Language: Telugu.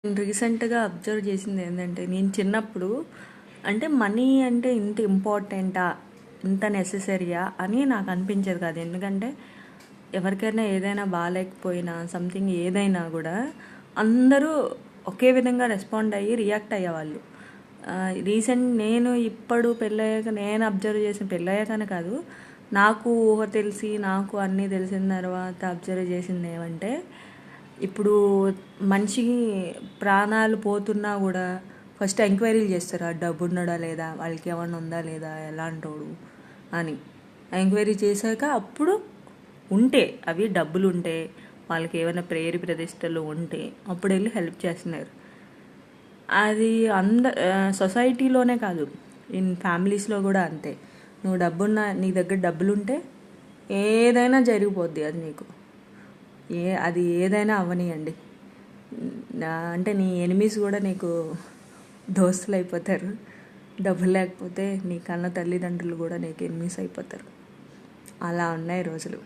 రీసెంట్గా అబ్జర్వ్ చేసింది ఏంటంటే నేను చిన్నప్పుడు అంటే మనీ అంటే ఇంత ఇంపార్టెంటా ఇంత నెససరీయా అని నాకు అనిపించేది కాదు. ఎందుకంటే ఎవరికైనా ఏదైనా బాగాలేకపోయినా సంథింగ్ ఏదైనా కూడా అందరూ ఒకే విధంగా రెస్పాండ్ అయ్యి రియాక్ట్ అయ్యేవాళ్ళు. నేను ఇప్పుడు పెళ్ళయ్యాక నేను అబ్జర్వ్ చేసిన పెళ్ళయ్యాకనే కాదు, నాకు ఊహ తెలిసి నాకు అన్నీ తెలిసిన తర్వాత అబ్జర్వ్ చేసింది ఏమంటే, ఇప్పుడు మనిషికి ప్రాణాలు పోతున్నా కూడా ఫస్ట్ ఎంక్వైరీలు చేస్తారు. ఆ డబ్బు ఉన్నాడా లేదా, వాళ్ళకి ఏమన్నా ఉందా లేదా, ఎలాంటోడు అని ఎంక్వైరీ చేశాక అప్పుడు ఉంటే అవి డబ్బులు ఉంటే వాళ్ళకి ఏమైనా ప్రేయర్ ప్రతిష్టలు ఉంటే అప్పుడు వెళ్ళి హెల్ప్ చేస్తున్నారు. అది సొసైటీలోనే కాదు, ఇన్ ఫ్యామిలీస్లో కూడా అంతే. నువ్వు నీ దగ్గర డబ్బులుంటే ఏదైనా జరిగిపోద్ది. అది నీకు అది ఏదైనా అవ్వనియండి. అంటే నీ ఎనిమీస్ కూడా నీకు దోస్తులు అయిపోతారు. డబ్బులు లేకపోతే నీ కన్న తల్లిదండ్రులు కూడా నీకు ఎనిమీస్ అయిపోతారు. అలా ఉన్నాయి రోజులు.